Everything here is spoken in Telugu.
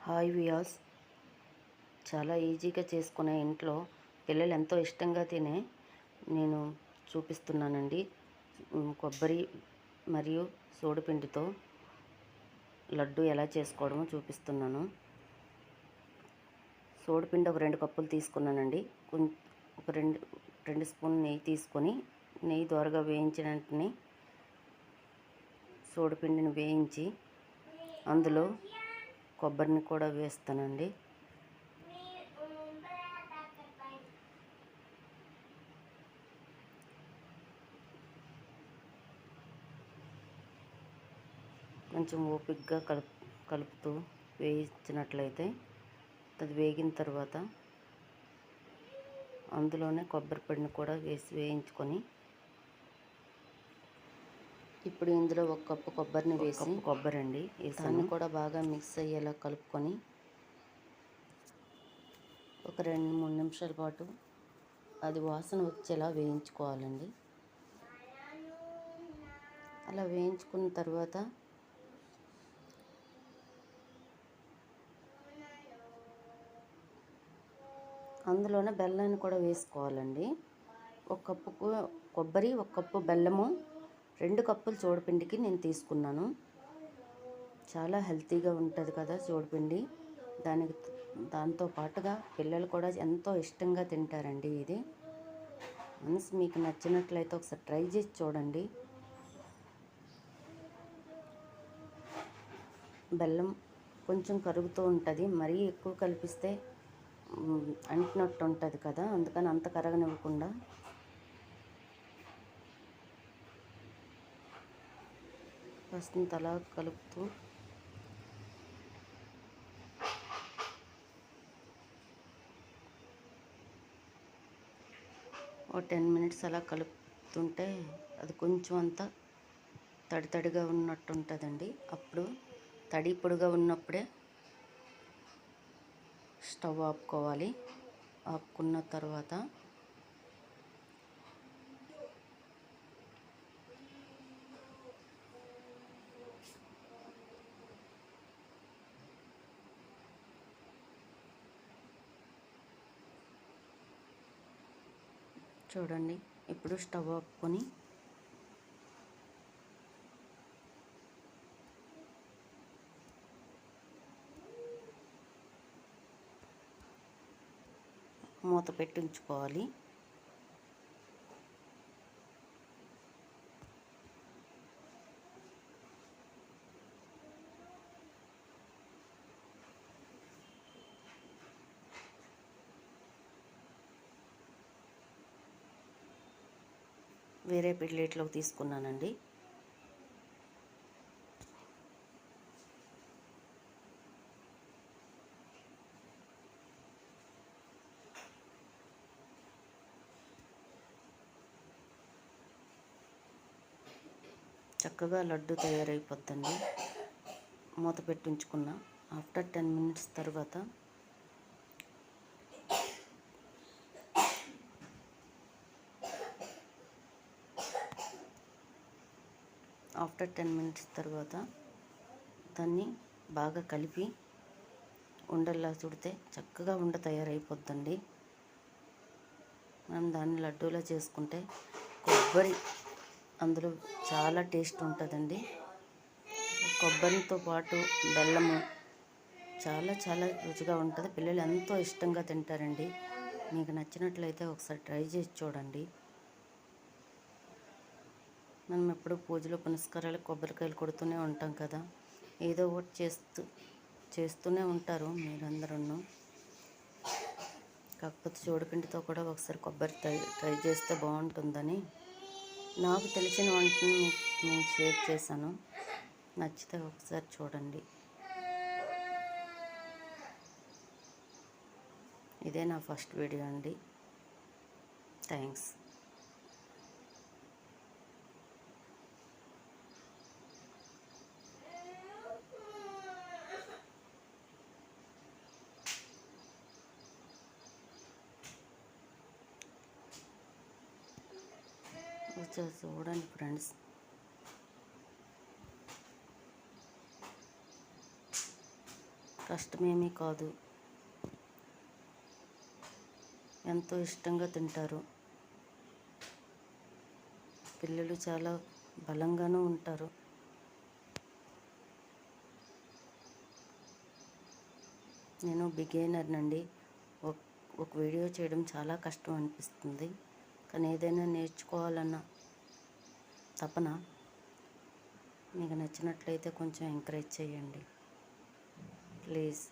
హాయ్ వియాస్, చాలా ఈజీగా చేసుకునే ఇంట్లో పిల్లలు ఎంతో ఇష్టంగా తినే నేను చూపిస్తున్నానండి. కొబ్బరి మరియు సోడిపిండితో లడ్డు ఎలా చేసుకోవడమో చూపిస్తున్నాను. సోడిపిండి ఒక 2 కప్పులు తీసుకున్నానండి. ఒక రెండు స్పూన్ నెయ్యి తీసుకొని, నెయ్యి దోరగా వేయించిన వెంటనే సోడిపిండిని వేయించి అందులో కొబ్బరిని కూడా వేస్తానండి. కొంచెం ఓపికగా కలుపుతూ వేయించినట్లయితే అది వేగిన తర్వాత అందులోనే కొబ్బరి పొడిని కూడా వేసి వేయించుకొని, ఇప్పుడు ఇందులో 1 కప్పు కొబ్బరిని వేసి కొబ్బరండి దాన్ని కూడా బాగా మిక్స్ అయ్యేలా కలుపుకొని ఒక 2-3 నిమిషాల పాటు అది వాసన వచ్చేలా వేయించుకోవాలండి. అలా వేయించుకున్న తర్వాత అందులోనే బెల్లాన్ని కూడా వేసుకోవాలండి. 1 కప్పు కొబ్బరి, 1 కప్పు బెల్లము, 2 కప్పులు సోడిపిండికి నేను తీసుకున్నాను. చాలా హెల్తీగా ఉంటుంది కదా సోడిపిండి. దాంతో పాటుగా పిల్లలు కూడా ఎంతో ఇష్టంగా తింటారండి. ఇది మనసు మీకు నచ్చినట్లయితే ఒకసారి ట్రై చేసి చూడండి. బెల్లం కొంచెం కరుగుతూ ఉంటుంది, మరీ ఎక్కువ కలిపిస్తే అంటినట్టు ఉంటుంది కదా, అందుకని అంత కరగనివ్వకుండా ఫస్ట్ అలా కలుపుతూ ఒక 10 మినిట్స్ అలా కలుపుతుంటే అది కొంచెం అంతా తడిగా ఉన్నట్టు ఉంటుందండి. అప్పుడు తడి పొడిగా ఉన్నప్పుడే స్టవ్ ఆపుకోవాలి. ఆపుకున్న తర్వాత చూడండి, ఇప్పుడు స్టవ్ ఆపుకొని మూత పెట్టి ఉంచుకోవాలి. వేరే ప్లేట్లోకి తీసుకున్నానండి. చక్కగా లడ్డు తయారైపోద్దండి. మూత పెట్టి ఉంచుకున్న ఆఫ్టర్ 10 మినిట్స్ తర్వాత దాన్ని బాగా కలిపి ఉండల్లా చుడితే చక్కగా ఉండ తయారైపోద్దండి. మనం దాన్ని లడ్డూలా చేసుకుంటే కొబ్బరి అందులో చాలా టేస్ట్ ఉంటుందండి. కొబ్బరితో పాటు బెల్లము చాలా రుచిగా ఉంటుంది. పిల్లలు ఎంతో ఇష్టంగా తింటారండి. మీకు నచ్చినట్లయితే ఒకసారి ట్రై చేసి చూడండి. మనం ఎప్పుడు పూజలు పునస్కారాలు కొబ్బరికాయలు కొడుతూనే ఉంటాం కదా, ఏదో ఒకటి చేస్తూనే ఉంటారు మీరందరూ. కాకపోతే సోడిపిండితో కూడా ఒకసారి కొబ్బరి ట్రై చేస్తే బాగుంటుందని నాకు తెలిసిన వంటని నేను షేర్ చేశాను. నచ్చితే ఒకసారి చూడండి. ఇదే నా ఫస్ట్ వీడియో అండి. థ్యాంక్స్. చూడండి ఫ్రెండ్స్, కష్టమేమీ కాదు, ఎంతో ఇష్టంగా తింటారు. పిల్లలు చాలా బలంగానూ ఉంటారు. నేను బిగినర్ నండి. ఒక వీడియో చేయడం చాలా కష్టం అనిపిస్తుంది, కానీ ఏదైనా నేర్చుకోవాలన్న తపన. మీకు నచ్చినట్లయితే కొంచెం ఎంకరేజ్ చేయండి ప్లీజ్.